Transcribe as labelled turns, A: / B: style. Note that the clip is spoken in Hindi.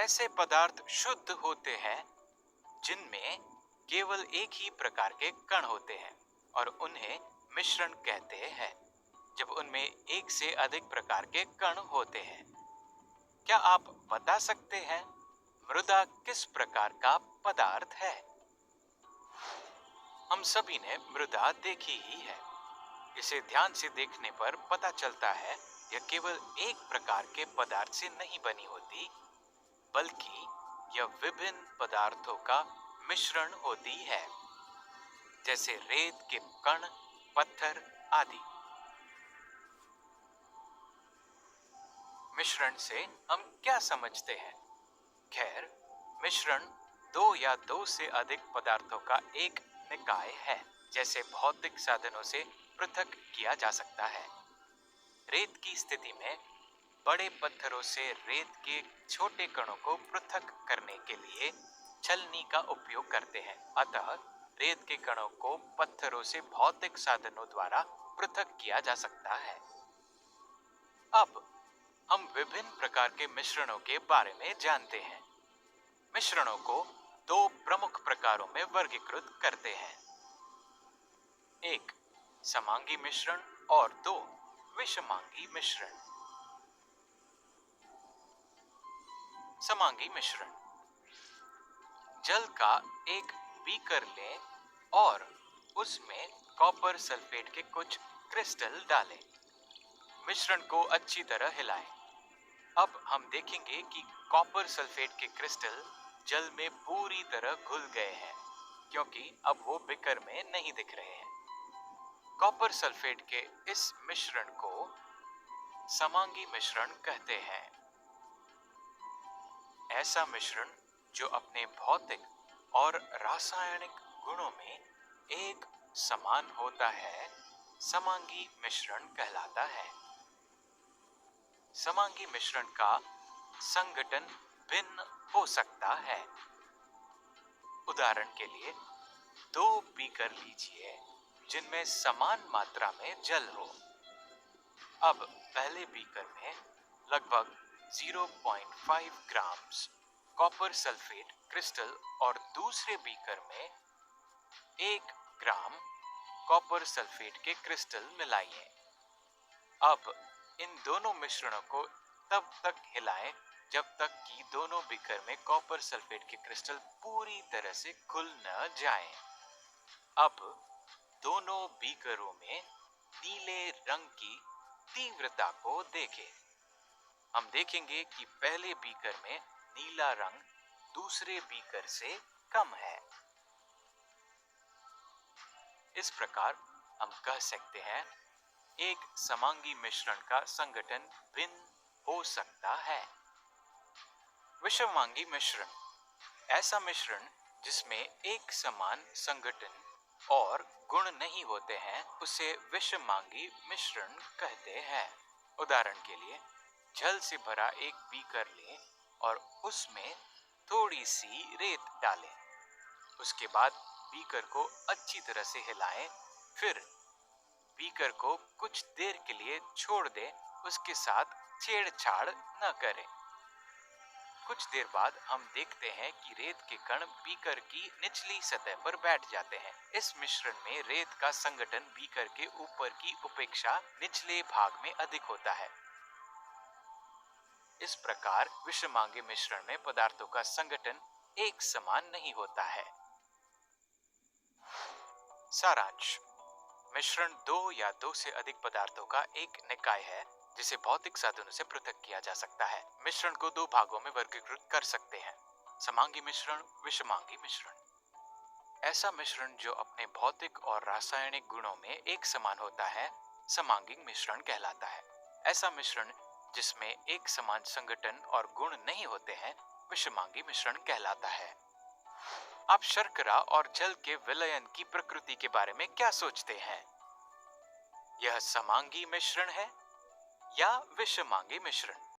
A: ऐसे पदार्थ शुद्ध होते हैं जिनमें केवल एक ही प्रकार के कण होते हैं और उन्हें मिश्रण कहते हैं। जब उनमें एक से अधिक प्रकार के कण होते हैं, क्या आप बता सकते हैं मृदा किस प्रकार का पदार्थ है? हम सभी ने मृदा देखी ही है। इसे ध्यान से देखने पर पता चलता है यह केवल एक प्रकार के पदार्थ से नहीं बनी होती, बल्कि यह विभिन्न पदार्थों का मिश्रण होती है, जैसे रेत के कण, पत्थर आदि। मिश्रण से हम क्या समझते हैं? खैर, मिश्रण दो या दो से अधिक पदार्थों का एक निकाय है, जैसे भौतिक साधनों से पृथक किया जा सकता है। रेत की स्थिति में बड़े पत्थरों से रेत के छोटे कणों को पृथक करने के लिए छलनी का उपयोग करते हैं। अतः रेत के कणों को पत्थरों से भौतिक साधनों द्वारा पृथक किया जा सकता है। अब हम विभिन्न प्रकार के मिश्रणों के बारे में जानते हैं। मिश्रणों को दो प्रमुख प्रकारों में वर्गीकृत करते हैं। एक समांगी मिश्रण और दो विषमांगी मिश्रण। समांगी मिश्रण: जल का एक बीकर लें और उसमें कॉपर सल्फेट के कुछ क्रिस्टल डालें। मिश्रण को अच्छी तरह हिलाएं। अब हम देखेंगे कि कॉपर सल्फेट के क्रिस्टल जल में पूरी तरह घुल गए हैं, क्योंकि अब वो बीकर में नहीं दिख रहे हैं। कॉपर सल्फेट के इस मिश्रण को समांगी मिश्रण कहते हैं। ऐसा मिश्रण जो अपने भौतिक और रासायनिक गुणों में एक समान होता है, समांगी मिश्रण कहलाता है। समांगी मिश्रण का संगठन भिन्न हो सकता है। उदाहरण के लिए, दो बीकर लीजिए जिनमें समान मात्रा में जल हो। अब पहले बीकर में लगभग 0.5 ग्राम्स कॉपर सल्फेट क्रिस्टल और दूसरे बीकर में 1 ग्राम कॉपर सल्फेट के क्रिस्टल मिलाइए। अब इन दोनों मिश्रणों को तब तक हिलाएं जब तक कि दोनों बीकर में कॉपर सल्फेट के क्रिस्टल पूरी तरह से घुल न जाएं। अब दोनों बीकरों में नीले रंग की तीव्रता को देखें। हम देखेंगे कि पहले बीकर में नीला रंग दूसरे बीकर से कम है। इस प्रकार हम कह सकते हैं एक समांगी मिश्रण का संगठन भिन्न हो सकता है। विषमांगी मिश्रण: ऐसा मिश्रण जिसमें एक समान संगठन और गुण नहीं होते हैं, उसे विषमांगी मिश्रण कहते हैं। उदाहरण के लिए, जल से भरा एक बीकर लें और उसमें थोड़ी सी रेत डालें। उसके बाद बीकर को अच्छी तरह से हिलाएं, फिर बीकर को कुछ देर के लिए छोड़ दें, उसके साथ छेड़छाड़ न करें। कुछ देर बाद हम देखते हैं कि रेत के कण बीकर की निचली सतह पर बैठ जाते हैं। इस मिश्रण में रेत का संगठन बीकर के ऊपर की अपेक्षा निचले भाग में अधिक होता है। इस प्रकार विषमांगी मिश्रण में पदार्थों का संगठन एक समान नहीं होता है। सारांश: मिश्रण दो या दो से अधिक पदार्थों का एक निकाय है जिसे भौतिक साधनों से पृथक किया जा सकता है। मिश्रण को दो भागों में वर्गीकृत कर सकते हैं: समांगी मिश्रण, विषमांगी मिश्रण। ऐसा मिश्रण जो अपने भौतिक और रासायनिक गुणों में एक समान होता है, समांगी मिश्रण कहलाता है। ऐसा मिश्रण जिसमें एक समान संगठन और गुण नहीं होते हैं, विषमांगी मिश्रण कहलाता है। आप शर्करा और जल के विलयन की प्रकृति के बारे में क्या सोचते हैं? यह समांगी मिश्रण है या विषमांगी मिश्रण?